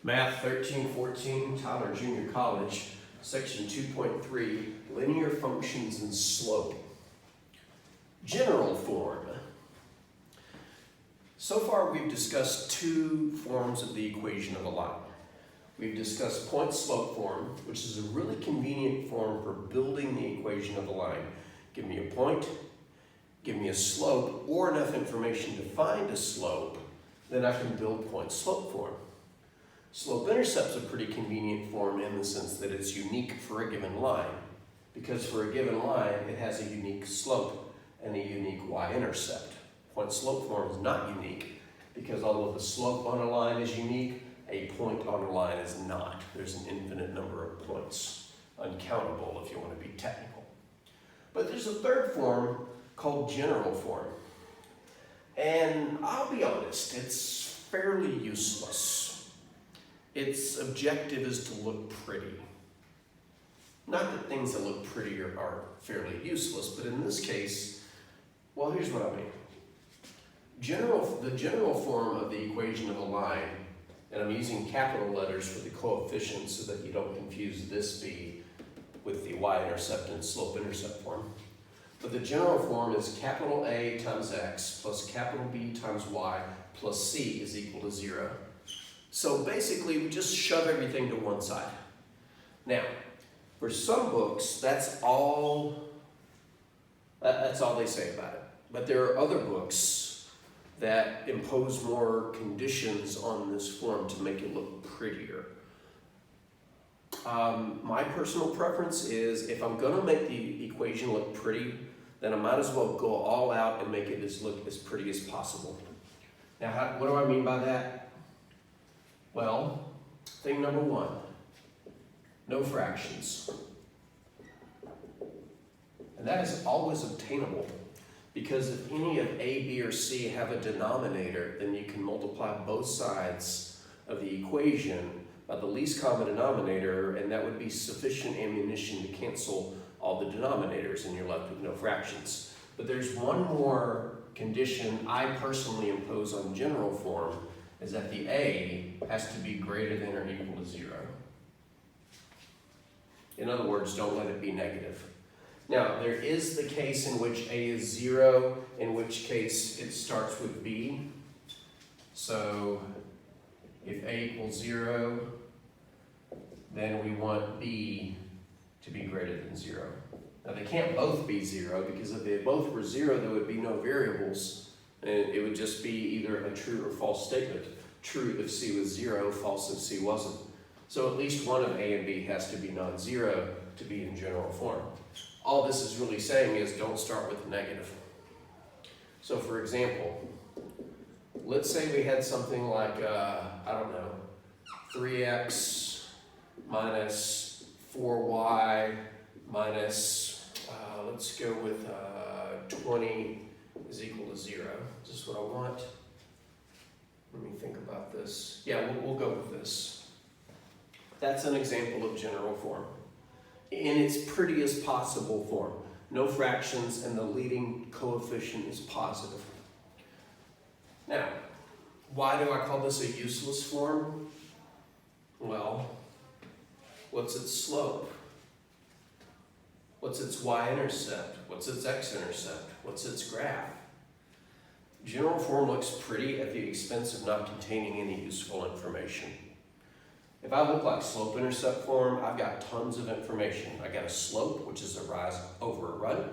Math 1314, Tyler Junior College, Section 2.3, Linear Functions and Slope. General form. So far we've discussed two forms of the equation of a line. We've discussed point-slope form, which is a really convenient form for building the equation of a line. Give me a point, give me a slope, or enough information to find a slope, then I can build point-slope form. Slope-intercept is a pretty convenient form in the sense that it's unique for a given line, because for a given line, it has a unique slope and a unique y-intercept. Point-slope form is not unique, because although the slope on a line is unique, a point on a line is not. There's an infinite number of points, uncountable if you want to be technical. But there's a third form called general form. And I'll be honest, it's fairly useless. Its objective is to look pretty. Not that things that look pretty are fairly useless, but in this case, well, here's what I mean. The general form of the equation of a line, and I'm using capital letters for the coefficients so that you don't confuse this B with the y-intercept and slope-intercept form. But the general form is capital A times x plus capital B times y plus c is equal to 0. So basically, we just shove everything to one side. Now, for some books, that's all they say about it. But there are other books that impose more conditions on this form to make it look prettier. My personal preference is if I'm going to make the equation look pretty, then I might as well go all out and make it look as pretty as possible. Now, what do I mean by that? Well, thing number one, no fractions. And that is always obtainable, because if any of A, B, or C have a denominator, then you can multiply both sides of the equation by the least common denominator, and that would be sufficient ammunition to cancel all the denominators, and you're left with no fractions. But there's one more condition I personally impose on general form, is that the A has to be greater than or equal to 0. In other words, don't let it be negative. Now, there is the case in which A is 0, in which case it starts with B. So, if A equals 0, then we want B to be greater than 0. Now, they can't both be 0, because if they both were 0, there would be no variables, and it would just be either a true or false statement. True if C was 0, false if C wasn't. So at least one of A and B has to be non-zero to be in general form. All this is really saying is don't start with a negative. So for example, let's say we had something like, 3x minus 4y minus, let's go with 20 is equal to 0. Is this what I want? Let me think about this. Yeah, we'll go with this. That's an example of general form. In its prettiest possible form. No fractions, and the leading coefficient is positive. Now, why do I call this a useless form? Well, what's its slope? What's its y-intercept? What's its x-intercept? What's its graph? General form looks pretty at the expense of not containing any useful information. If I look like slope-intercept form, I've got tons of information. I got a slope, which is a rise over a run,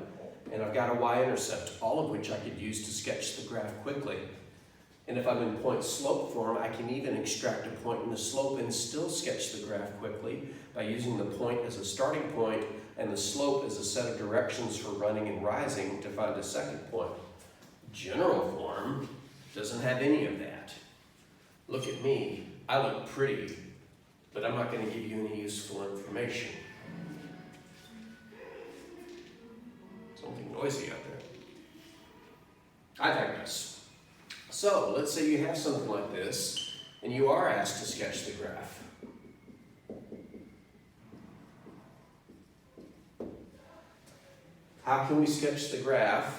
and I've got a y-intercept, all of which I could use to sketch the graph quickly. And if I'm in point-slope form, I can even extract a point in the slope and still sketch the graph quickly by using the point as a starting point and the slope as a set of directions for running and rising to find a second point. General form doesn't have any of that. Look at me. I look pretty, but I'm not going to give you any useful information. Something noisy out there. I digress. So, let's say you have something like this, and you are asked to sketch the graph. How can we sketch the graph?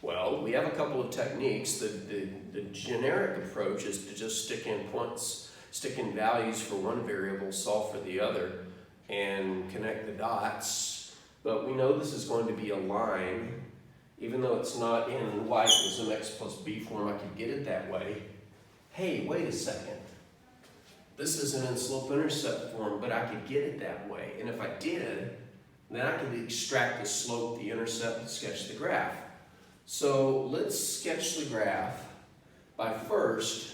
Well, we have a couple of techniques. The generic approach is to just stick in points stick in values for one variable, solve for the other, and connect the dots. But we know this is going to be a line. Even though it's not in y equals mx plus b form, I could get it that way. Hey, wait a second. This isn't in slope-intercept form, but I could get it that way. And if I did, then I could extract the slope, the intercept, and sketch the graph. So let's sketch the graph by first,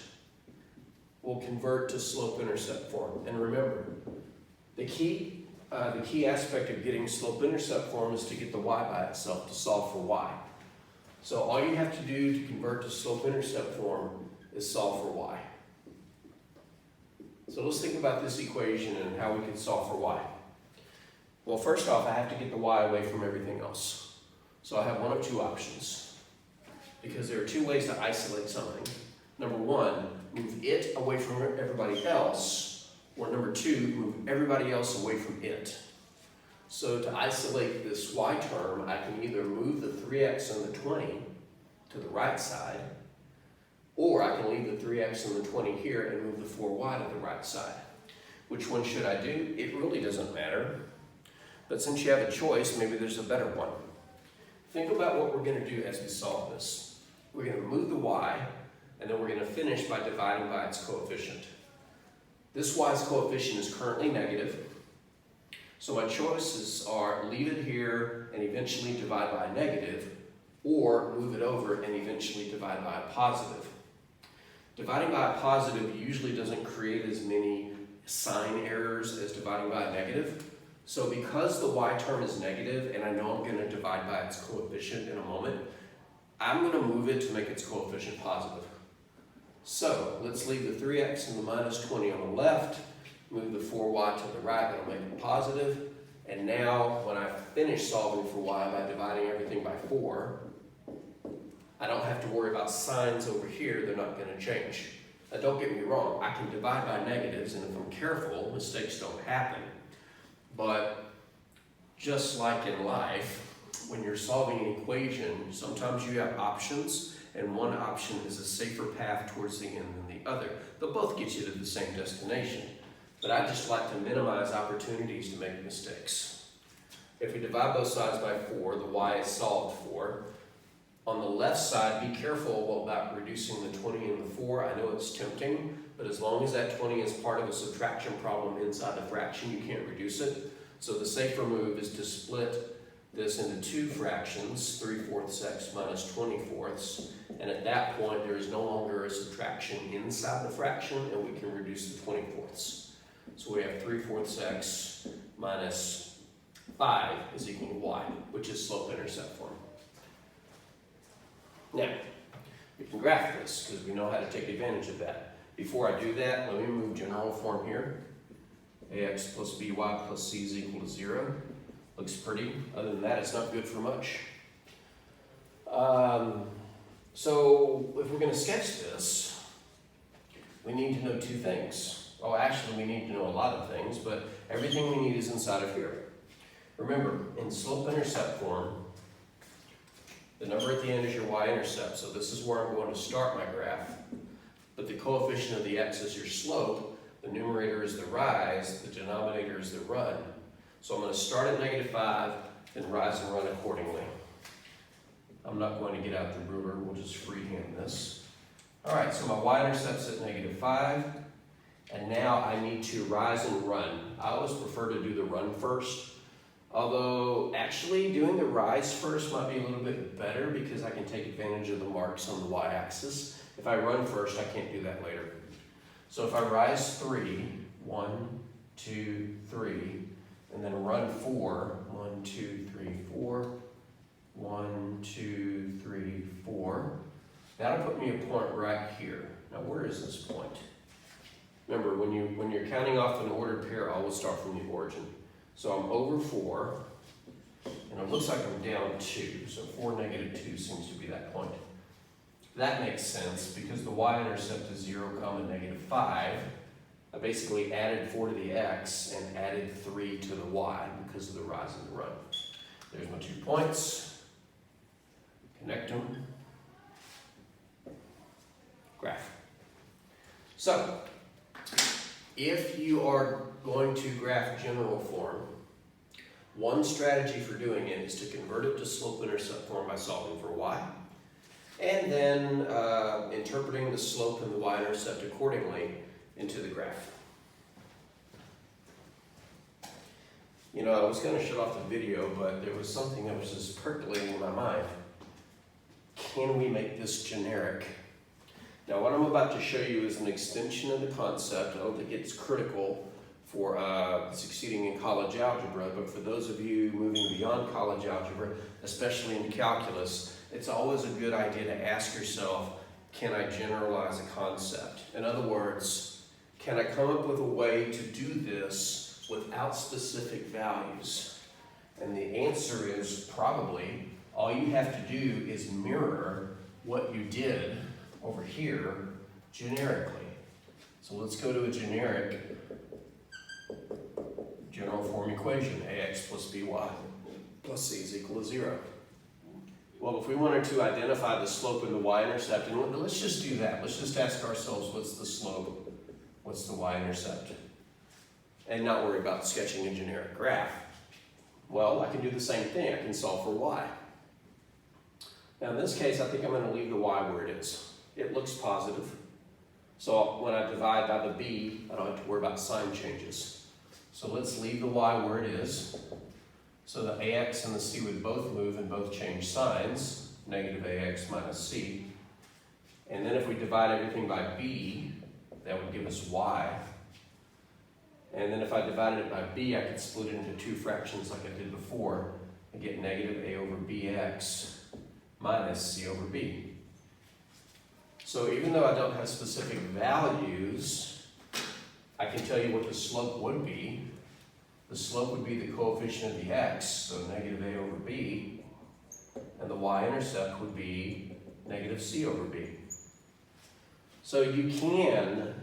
we'll convert to slope-intercept form. And remember, the key aspect of getting slope-intercept form is to get the y by itself, to solve for y. So all you have to do to convert to slope-intercept form is solve for y. So let's think about this equation and how we can solve for y. Well, first off, I have to get the y away from everything else. So I have one of two options, because there are two ways to isolate something. Number one, move it away from everybody else, or number two, move everybody else away from it. So to isolate this y term, I can either move the 3x and the 20 to the right side, or I can leave the 3x and the 20 here and move the 4y to the right side. Which one should I do? It really doesn't matter. But since you have a choice, maybe there's a better one. Think about what we're going to do as we solve this. We're going to move the y, and then we're going to finish by dividing by its coefficient. This y's coefficient is currently negative, so my choices are leave it here and eventually divide by a negative, or move it over and eventually divide by a positive. Dividing by a positive usually doesn't create as many sign errors as dividing by a negative. So because the y term is negative, and I know I'm going to divide by its coefficient in a moment, I'm going to move it to make its coefficient positive. So let's leave the 3x and the minus 20 on the left, move the 4y to the right, that'll make it positive. And now when I finish solving for y by dividing everything by 4, I don't have to worry about signs over here, they're not going to change. Now don't get me wrong, I can divide by negatives, and if I'm careful, mistakes don't happen. But just like in life, when you're solving an equation, sometimes you have options, and one option is a safer path towards the end than the other. They'll both get you to the same destination. But I just like to minimize opportunities to make mistakes. If we divide both sides by 4, the y is solved for. On the left side, be careful about reducing the 20 and the 4. I know it's tempting, but as long as that 20 is part of a subtraction problem inside the fraction, you can't reduce it. So the safer move is to split this into two fractions, 3/4 x minus 20/4. And at that point, there is no longer a subtraction inside the fraction, and we can reduce the 20/4. So we have 3/4 x minus 5 is equal to y, which is slope-intercept form. Now, we can graph this because we know how to take advantage of that. Before I do that, let me move general form here. ax plus by plus c is equal to 0. Looks pretty. Other than that, it's not good for much. So if we're going to sketch this, we need to know two things. Oh, actually, we need to know a lot of things, but everything we need is inside of here. Remember, in slope-intercept form, the number at the end is your y-intercept, so this is where I'm going to start my graph. But the coefficient of the x is your slope, the numerator is the rise, the denominator is the run. So I'm going to start at -5, then rise and run accordingly. I'm not going to get out the ruler, we'll just freehand this. Alright, so my y-intercept's at -5, and now I need to rise and run. I always prefer to do the run first. Although, actually, doing the rise first might be a little bit better because I can take advantage of the marks on the y-axis. If I run first, I can't do that later. So if I rise 3, 1, 2, 3, and then run 4, 1, 2, 3, 4, 1, 2, 3, 4, that'll put me a point right here. Now, where is this point? Remember, when you're counting off an ordered pair, always start from the origin. So I'm over 4, and it looks like I'm down 2, so 4 - 2 seems to be that point. That makes sense because the y-intercept is 0, -5. I basically added 4 to the x and added 3 to the y because of the rise and the run. There's my 2 points. Connect them. Graph. So, If you are going to graph general form, one strategy for doing it is to convert it to slope-intercept form by solving for y, and then interpreting the slope and the y-intercept accordingly into the graph. You know, I was going to shut off the video, but there was something that was just percolating in my mind. Can we make this generic? Now, what I'm about to show you is an extension of the concept. I don't think it's critical for succeeding in college algebra, but for those of you moving beyond college algebra, especially in calculus, it's always a good idea to ask yourself, can I generalize a concept? In other words, can I come up with a way to do this without specific values? And the answer is probably all you have to do is mirror what you did over here generically. So let's go to a generic general form equation, ax plus by plus c is equal to 0. Well, if we wanted to identify the slope and the y-intercept, and let's just do that. Let's just ask ourselves, what's the slope? What's the y-intercept? And not worry about sketching a generic graph. Well, I can do the same thing. I can solve for y. Now, in this case, I think I'm going to leave the y where it is. It looks positive. So when I divide by the b, I don't have to worry about sign changes. So let's leave the y where it is. So the ax and the c would both move and both change signs, negative ax minus c. And then if we divide everything by b, that would give us y. And then if I divided it by b, I could split it into two fractions like I did before and get negative a over bx minus c over b. So even though I don't have specific values, I can tell you what the slope would be. The slope would be the coefficient of the x, so negative a over b, and the y-intercept would be negative c over b. So you can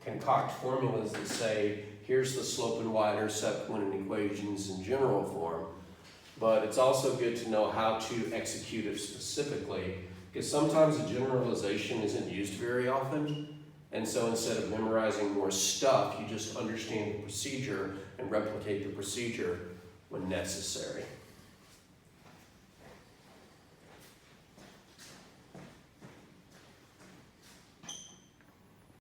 concoct formulas that say, here's the slope and y-intercept when an equation is in general form, but it's also good to know how to execute it specifically, because sometimes a generalization isn't used very often. And so instead of memorizing more stuff, you just understand the procedure and replicate the procedure when necessary.